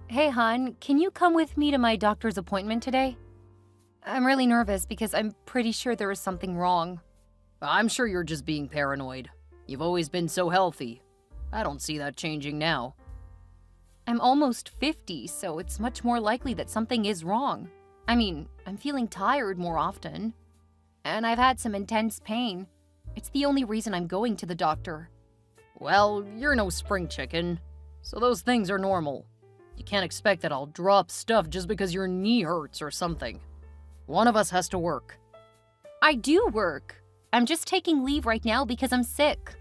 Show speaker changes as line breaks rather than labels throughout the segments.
Hey, hon, can you come with me to my doctor's appointment today? I'm really nervous because I'm pretty sure there is something wrong.
I'm sure you're just being paranoid. You've always been so healthy. I don't see that changing now.
I'm almost 50, so it's much more likely that something is wrong. I mean, I'm feeling tired more often. And I've had some intense pain. It's the only reason I'm going to the doctor.
Well, you're no spring chicken, so those things are normal. You can't expect that I'll drop stuff just because your knee hurts or something. One of us has to work.
I do work. I'm just taking leave right now because I'm sick.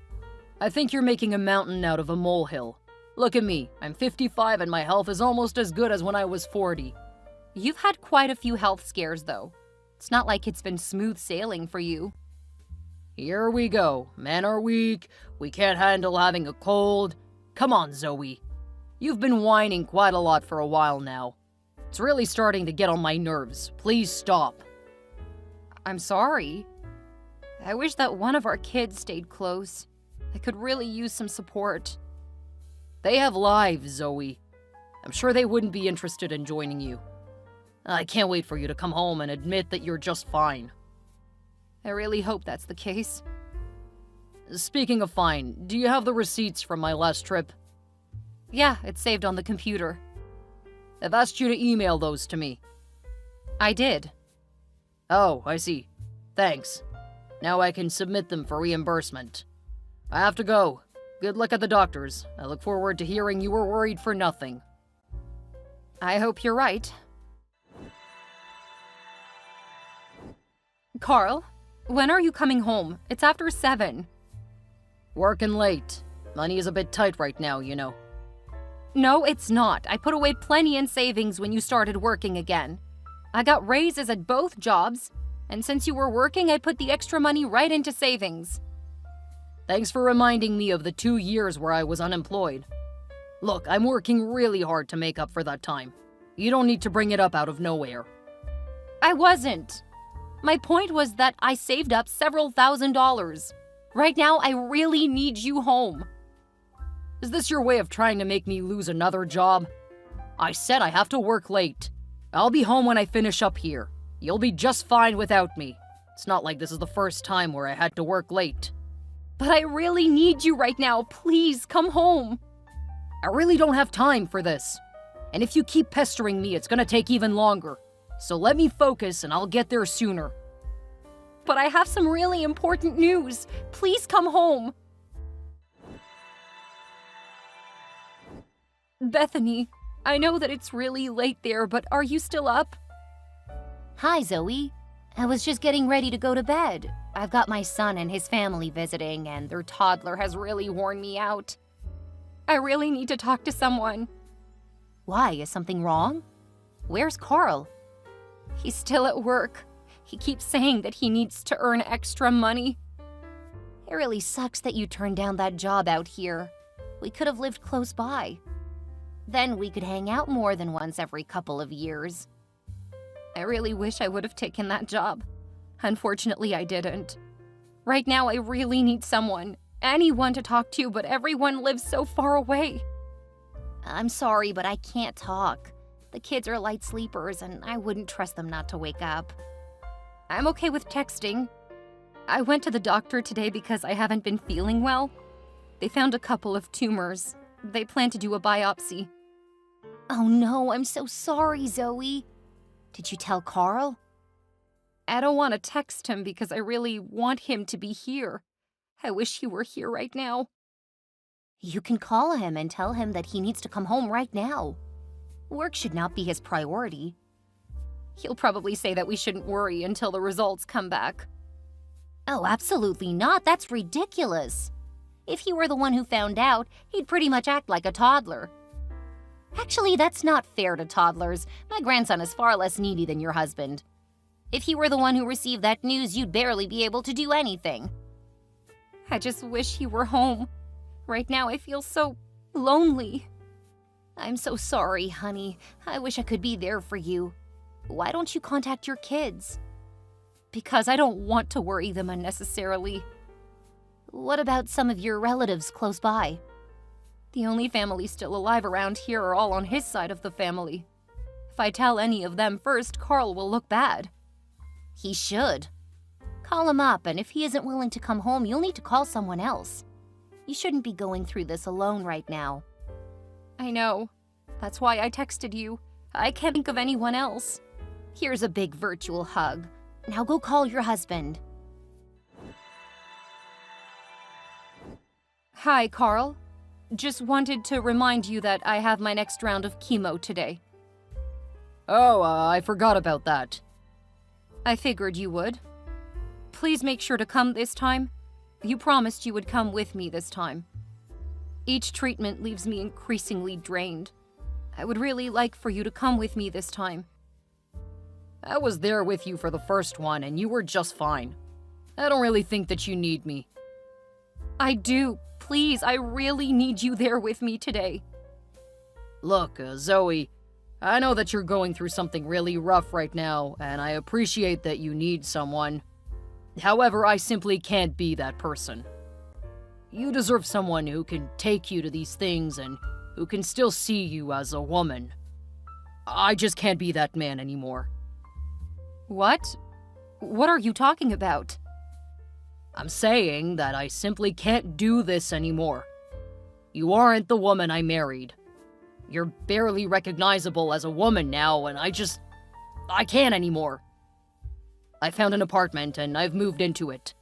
I think you're making a mountain out of a molehill. Look at me. I'm 55 and my health is almost as good as when I was 40.
You've had quite a few health scares, though. It's not like it's been smooth sailing for you.
Here we go. Men are weak. We can't handle having a cold. Come on, Zoe. You've been whining quite a lot for a while now. It's really starting to get on my nerves. Please stop.
I'm sorry. I wish that one of our kids stayed close. I could really use some support.
They have lives, Zoe. I'm sure they wouldn't be interested in joining you. I can't wait for you to come home and admit that you're just fine.
I really hope that's the case.
Speaking of fine, do you have the receipts from my last trip?
Yeah, it's saved on the computer.
I've asked you to email those to me.
I did.
Oh, I see. Thanks. Now I can submit them for reimbursement. I have to go. Good luck at the doctor's. I look forward to hearing you were worried for nothing.
I hope you're right. Carl, when are you coming home? It's after 7.
Working late. Money is a bit tight right now, you know.
No, it's not. I put away plenty in savings when you started working again. I got raises at both jobs, and since you were working, I put the extra money right into savings.
Thanks for reminding me of the 2 years where I was unemployed. Look, I'm working really hard to make up for that time. You don't need to bring it up out of nowhere.
I wasn't. My point was that I saved up several $1,000s. Right now, I really need you home.
Is this your way of trying to make me lose another job? I said I have to work late. I'll be home when I finish up here. You'll be just fine without me. It's not like this is the first time where I had to work late.
But I really need you right now. Please, come home.
I really don't have time for this. And if you keep pestering me, it's gonna take even longer. So let me focus and I'll get there sooner.
But I have some really important news. Please come home. Bethany, I know that it's really late there, but are you still up?
Hi, Zoe. I was just getting ready to go to bed. I've got my son and his family visiting, and
Their toddler has really worn me out. I really need to talk to someone.
why? Is something wrong? Where's Carl?
He's still at work. He keeps saying that he needs to earn extra money.
It really sucks that you turned down that job out here. We could have lived close by. Then we could hang out more than once every couple of years.
I really wish I would have taken that job. Unfortunately, I didn't. Right now, I really need someone, anyone to talk to, but everyone lives so far away.
I'm sorry, but I can't talk. The kids are light sleepers, and I wouldn't trust them not to wake up.
I'm okay with texting. I went to the doctor today because I haven't been feeling well. They found a couple of tumors. They plan to do a biopsy.
Oh no, I'm so sorry, Zoe. Did you tell Carl?
I don't want to text him because I really want him to be here. I wish he were here right now.
You can call him and tell him that he needs to come home right now. Work should not be his priority.
He'll probably say that we shouldn't worry until the results come back.
Oh, absolutely not. That's ridiculous. If he were the one who found out, he'd pretty much act like a toddler. Actually, that's not fair to toddlers. My grandson is far less needy than your husband. If he were the one who received that news, you'd barely be able to do anything.
I just wish he were home. Right now, I feel so lonely.
I'm so sorry, honey. I wish I could be there for you. Why don't you contact your kids?
Because I don't want to worry them unnecessarily.
What about some of your relatives close by?
The only family still alive around here are all on his side of the family. If I tell any of them first, Carl will look bad.
He should. Call him up, and if he isn't willing to come home, you'll need to call someone else. You shouldn't be going through this alone right now.
I know. That's why I texted you. I can't think of anyone else.
Here's a big virtual hug. Now go call your husband.
Hi, Carl. Just wanted to remind you that I have my next round of chemo today.
Oh, I forgot about that.
I figured you would. Please make sure to come this time. You promised you would come with me this time. Each treatment leaves me increasingly drained. I would really like for you to come with me this time.
I was there with you for the first one, and you were just fine. I don't really think that you need me.
I do. Please, I really need you there with me today.
Look, Zoe, I know that you're going through something really rough right now, and I appreciate that you need someone. However, I simply can't be that person. You deserve someone who can take you to these things and who can still see you as a woman. I just can't be that man anymore.
What? What are you talking about?
I'm saying that I simply can't do this anymore. You aren't the woman I married. You're barely recognizable as a woman now, and I can't anymore. I found an apartment and I've moved into it.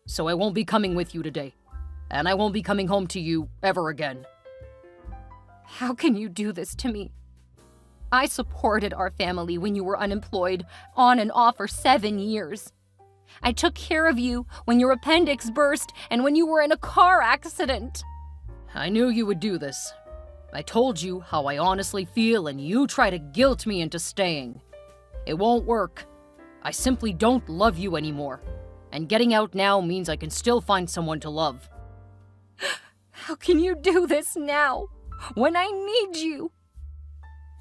So I won't be coming with you today. And I won't be coming home to you ever again.
How can you do this to me? I supported our family when you were unemployed, on and off for 7 years. I took care of you when your appendix burst and when you were in a car accident.
I knew you would do this. I told you how I honestly feel and you try to guilt me into staying. It won't work. I simply don't love you anymore. And getting out now means I can still find someone to love.
How can you do this now, when I need you?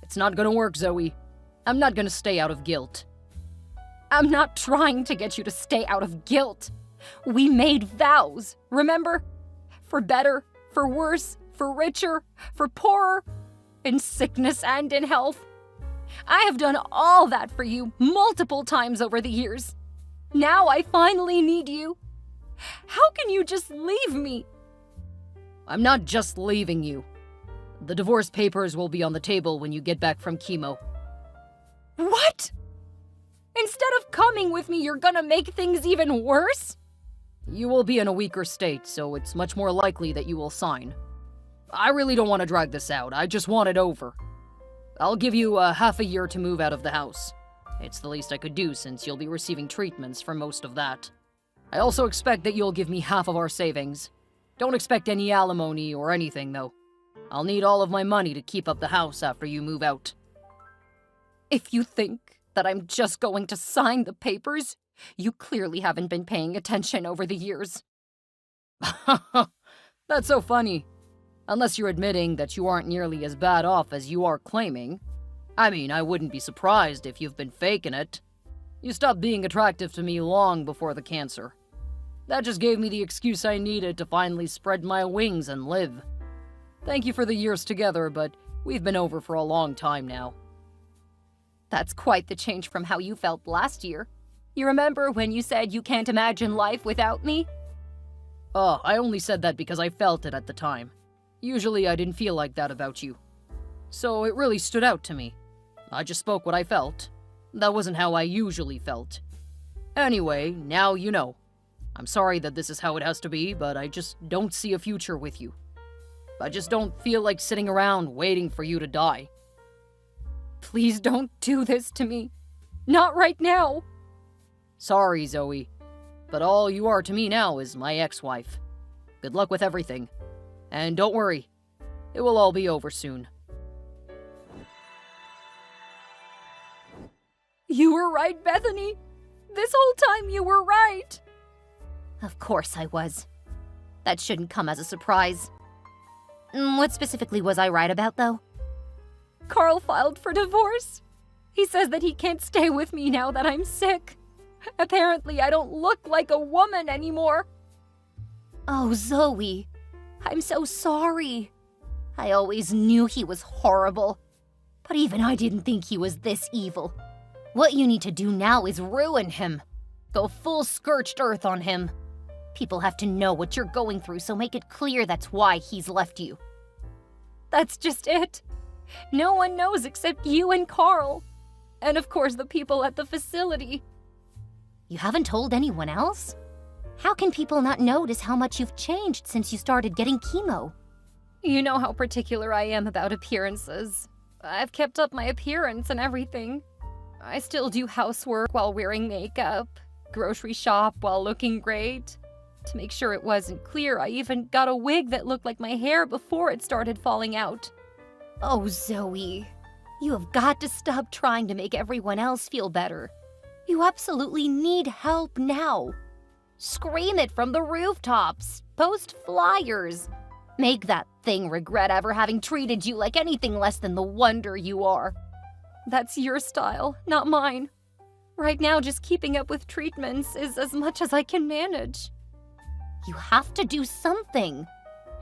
It's not gonna work, Zoe. I'm not gonna stay out of guilt.
I'm not trying to get you to stay out of guilt. We made vows, remember? For better, for worse, for richer, for poorer, in sickness and in health. I have done all that for you multiple times over the years. Now I finally need you. How can you just leave me?
I'm not just leaving you. The divorce papers will be on the table when you get back from chemo.
What? Instead of coming with me, you're gonna make things even worse?
You will be in a weaker state, so it's much more likely that you will sign. I really don't want to drag this out. I just want it over. I'll give you half a year to move out of the house. It's the least I could do since you'll be receiving treatments for most of that. I also expect that you'll give me half of our savings. Don't expect any alimony or anything, though. I'll need all of my money to keep up the house after you move out.
If you think that I'm just going to sign the papers, you clearly haven't been paying attention over the years.
That's so funny. Unless you're admitting that you aren't nearly as bad off as you are claiming. I mean, I wouldn't be surprised if you've been faking it. You stopped being attractive to me long before the cancer. That just gave me the excuse I needed to finally spread my wings and live. Thank you for the years together, but we've been over for a long time now.
That's quite the change from how you felt last year. You remember when you said you can't imagine life without me?
Oh, I only said that because I felt it at the time. Usually I didn't feel like that about you. So it really stood out to me. I just spoke what I felt. That wasn't how I usually felt. Anyway, now you know. I'm sorry that this is how it has to be, but I just don't see a future with you. I just don't feel like sitting around waiting for you to die.
Please don't do this to me. Not right now.
Sorry, Zoe, but all you are to me now is my ex-wife. Good luck with everything. And don't worry, it will all be over soon.
You were right, Bethany. This whole time you were right.
Of course I was. That shouldn't come as a surprise. What specifically was I right about, though?
Carl filed for divorce. He says that he can't stay with me now that I'm sick. Apparently, I don't look like a woman anymore.
Oh, Zoe. I'm so sorry. I always knew he was horrible. But even I didn't think he was this evil. What you need to do now is ruin him. Go full scorched earth on him. People have to know what you're going through, so make it clear that's why he's left you.
That's just it. No one knows except you and Carl. And of course the people at the facility.
You haven't told anyone else? How can people not notice how much you've changed since you started getting chemo?
You know how particular I am about appearances. I've kept up my appearance and everything. I still do housework while wearing makeup, grocery shop while looking great. To make sure it wasn't clear, I even got a wig that looked like my hair before it started falling out.
Oh, Zoe, you have got to stop trying to make everyone else feel better. You absolutely need help now. Scream it from the rooftops. Post flyers. Make that thing regret ever having treated you like anything less than the wonder you are.
That's your style, not mine. Right now, just keeping up with treatments is as much as I can manage.
You have to do something.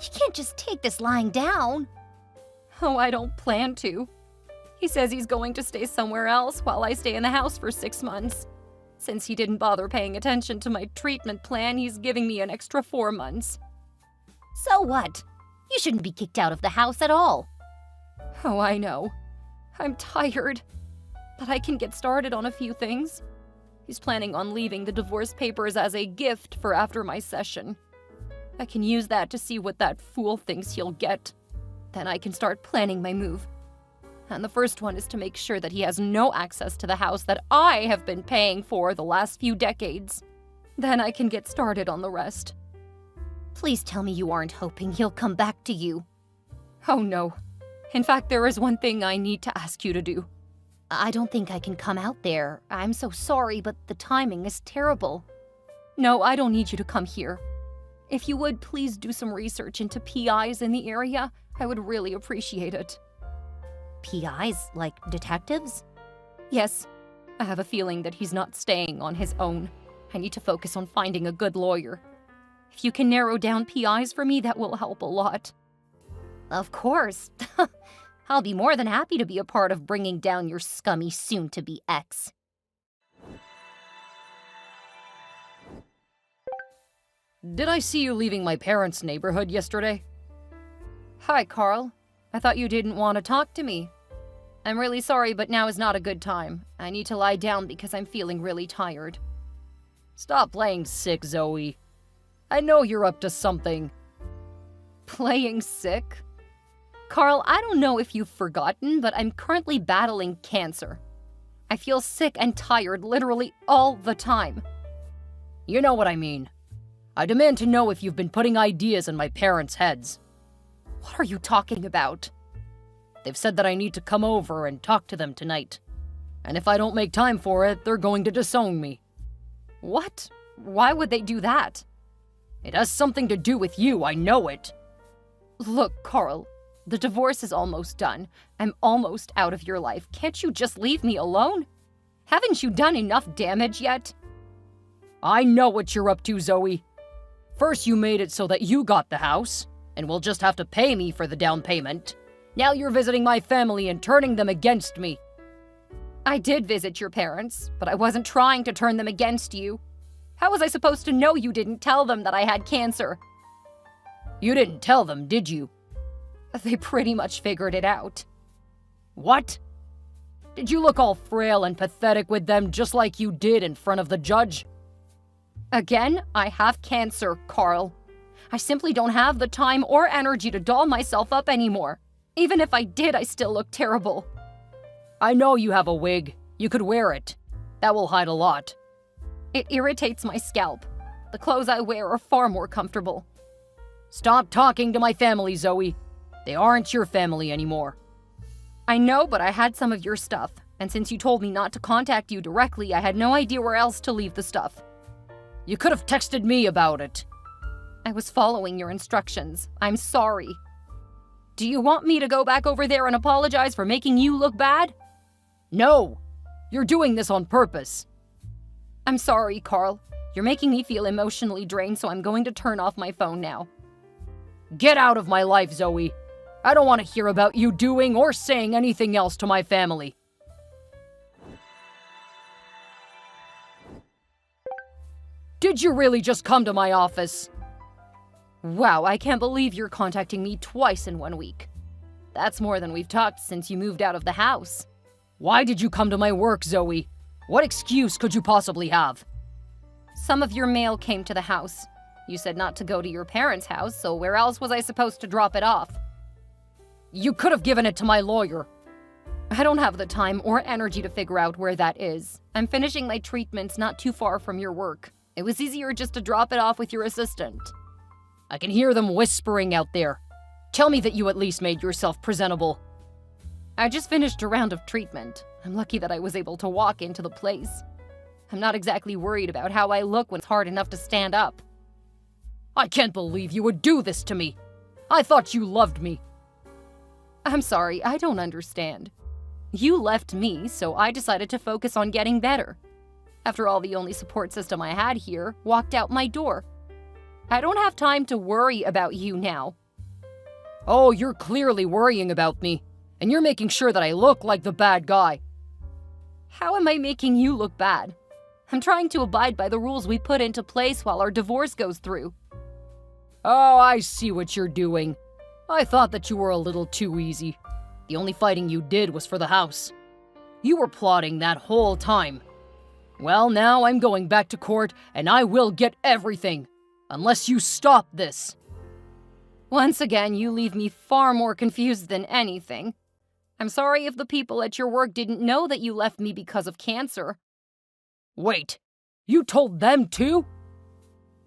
You can't just take this lying down.
Oh, I don't plan to. He says he's going to stay somewhere else while I stay in the house for 6 months. Since he didn't bother paying attention to my treatment plan, he's giving me an extra 4 months.
So what? You shouldn't be kicked out of the house at all.
Oh, I know. I'm tired. But I can get started on a few things. He's planning on leaving the divorce papers as a gift for after my session. I can use that to see what that fool thinks he'll get. Then I can start planning my move. And the first one is to make sure that he has no access to the house that I have been paying for the last few decades. Then I can get started on the rest.
Please tell me you aren't hoping he'll come back to you.
Oh no. In fact, there is one thing I need to ask you to do.
I don't think I can come out there. I'm so sorry, but the timing is terrible.
No, I don't need you to come here. If you would please do some research into PIs in the area, I would really appreciate it.
PIs? Like detectives?
Yes. I have a feeling that he's not staying on his own. I need to focus on finding a good lawyer. If you can narrow down PIs for me, that will help a lot.
Of course. I'll be more than happy to be a part of bringing down your scummy soon-to-be ex.
Did I see you leaving my parents' neighborhood yesterday?
Hi, Carl. I thought you didn't want to talk to me. I'm really sorry, but now is not a good time. I need to lie down because I'm feeling really tired.
Stop playing sick, Zoe. I know you're up to something.
Playing sick? Carl, I don't know if you've forgotten, but I'm currently battling cancer. I feel sick and tired literally all the time.
You know what I mean. I demand to know if you've been putting ideas in my parents' heads.
What are you talking about?
They've said that I need to come over and talk to them tonight. And if I don't make time for it, they're going to disown me.
What? Why would they do that?
It has something to do with you, I know it.
Look, Carl, the divorce is almost done. I'm almost out of your life. Can't you just leave me alone? Haven't you done enough damage yet?
I know what you're up to, Zoe. First you made it so that you got the house, and will just have to pay me for the down payment. Now you're visiting my family and turning them against me.
I did visit your parents, but I wasn't trying to turn them against you. How was I supposed to know you didn't tell them that I had cancer?
You didn't tell them, did you?
They pretty much figured it out.
What? Did you look all frail and pathetic with them just like you did in front of the judge?
Again, I have cancer, Carl. I simply don't have the time or energy to doll myself up anymore. Even if I did, I still look terrible.
I know you have a wig. You could wear it. That will hide a lot.
It irritates my scalp. The clothes I wear are far more comfortable.
Stop talking to my family, Zoe. They aren't your family anymore.
I know, but I had some of your stuff. And since you told me not to contact you directly, I had no idea where else to leave the stuff.
You could have texted me about it.
I was following your instructions. I'm sorry. Do you want me to go back over there and apologize for making you look bad?
No. You're doing this on purpose.
I'm sorry, Carl. You're making me feel emotionally drained, so I'm going to turn off my phone now.
Get out of my life, Zoe. I don't want to hear about you doing or saying anything else to my family. Did you really just come to my office?
Wow, I can't believe you're contacting me twice in 1 week. That's more than we've talked since you moved out of the house.
Why did you come to my work, Zoe? What excuse could you possibly have?
Some of your mail came to the house. You said not to go to your parents' house, so where else was I supposed to drop it off?
You could have given it to my lawyer.
I don't have the time or energy to figure out where that is. I'm finishing my treatments not too far from your work. It was easier just to drop it off with your assistant.
I can hear them whispering out there. Tell me that you at least made yourself presentable.
I just finished a round of treatment. I'm lucky that I was able to walk into the place. I'm not exactly worried about how I look when it's hard enough to stand up.
I can't believe you would do this to me. I thought you loved me.
I'm sorry, I don't understand. You left me, so I decided to focus on getting better. After all, the only support system I had here walked out my door. I don't have time to worry about you now.
Oh, you're clearly worrying about me, and you're making sure that I look like the bad guy.
How am I making you look bad? I'm trying to abide by the rules we put into place while our divorce goes through.
Oh, I see what you're doing. I thought that you were a little too easy. The only fighting you did was for the house. You were plotting that whole time. Well, now I'm going back to court, and I will get everything. Unless you stop this.
Once again, you leave me far more confused than anything. I'm sorry if the people at your work didn't know that you left me because of cancer.
Wait, you told them too?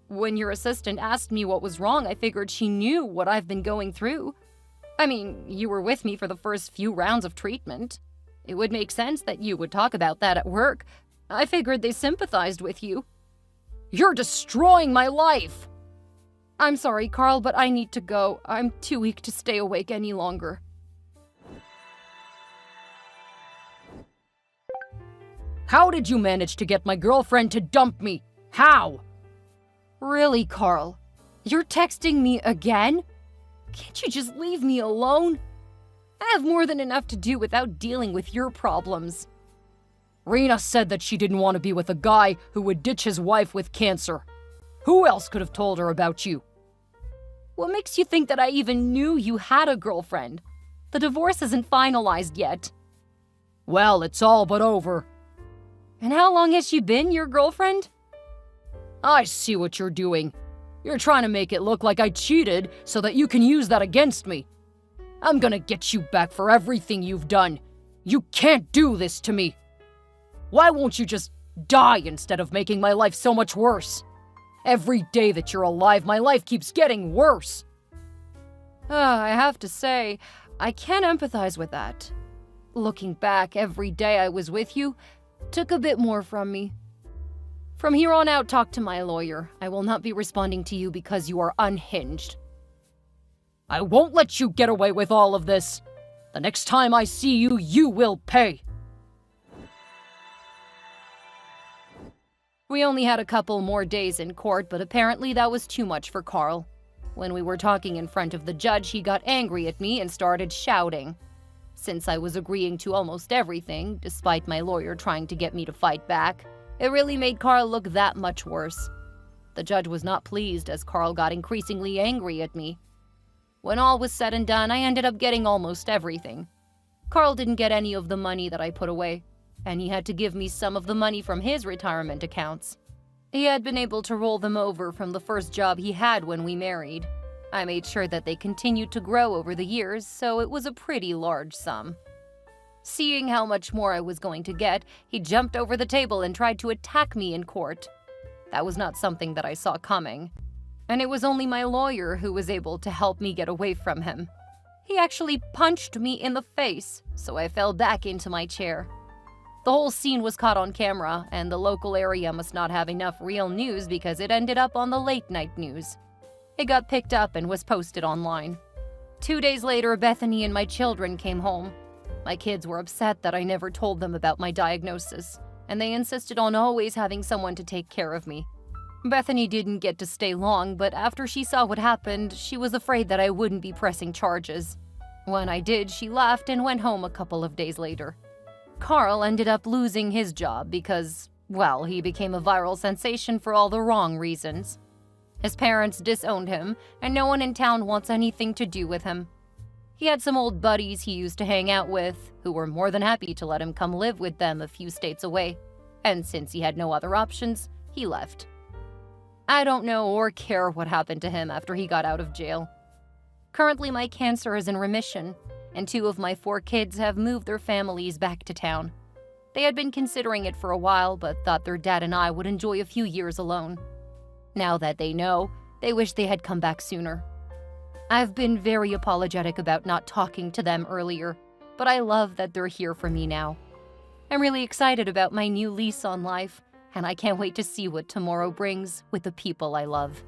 When your assistant asked me what was wrong, I figured she knew what I've been going through. I mean, you were with me for the first few rounds of treatment. It would make sense that you would talk about that at work. I figured they sympathized with you.
You're destroying my life!
I'm sorry, Carl, but I need to go. I'm too weak to stay awake any longer.
How did you manage to get my girlfriend to dump me? How?
Really, Carl? You're texting me again? Can't you just leave me alone? I have more than enough to do without dealing with your problems.
Rena said that she didn't want to be with a guy who would ditch his wife with cancer. Who else could have told her about you?
What makes you think that I even knew you had a girlfriend? The divorce isn't finalized yet.
Well, it's all but over.
And how long has she been your girlfriend?
I see what you're doing. You're trying to make it look like I cheated so that you can use that against me. I'm gonna get you back for everything you've done. You can't do this to me. Why won't you just die instead of making my life so much worse? Every day that you're alive, my life keeps getting worse.
I have to say, I can empathize with that. Looking back, every day I was with you took a bit more from me. From here on out, talk to my lawyer. I will not be responding to you because you are unhinged.
I won't let you get away with all of this. The next time I see you, you will pay.
We only had a couple more days in court, but apparently that was too much for Carl. When we were talking in front of the judge, he got angry at me and started shouting. Since I was agreeing to almost everything, despite my lawyer trying to get me to fight back, it really made Carl look that much worse. The judge was not pleased as Carl got increasingly angry at me. When all was said and done, I ended up getting almost everything. Carl didn't get any of the money that I put away, and he had to give me some of the money from his retirement accounts. He had been able to roll them over from the first job he had when we married. I made sure that they continued to grow over the years, so it was a pretty large sum. Seeing how much more I was going to get, he jumped over the table and tried to attack me in court. That was not something that I saw coming, and it was only my lawyer who was able to help me get away from him. He actually punched me in the face, so I fell back into my chair. The whole scene was caught on camera, and the local area must not have enough real news because it ended up on the late-night news. It got picked up and was posted online. 2 days later, Bethany and my children came home. My kids were upset that I never told them about my diagnosis, and they insisted on always having someone to take care of me. Bethany didn't get to stay long, but after she saw what happened, she was afraid that I wouldn't be pressing charges. When I did, she left and went home a couple of days later. Carl ended up losing his job because, well, he became a viral sensation for all the wrong reasons. His parents disowned him, and no one in town wants anything to do with him. He had some old buddies he used to hang out with, who were more than happy to let him come live with them a few states away, and since he had no other options, he left. I don't know or care what happened to him after he got out of jail. Currently, my cancer is in remission, and 2 of my 4 kids have moved their families back to town. They had been considering it for a while, but thought their dad and I would enjoy a few years alone. Now that they know, they wish they had come back sooner. I've been very apologetic about not talking to them earlier, but I love that they're here for me now. I'm really excited about my new lease on life, and I can't wait to see what tomorrow brings with the people I love.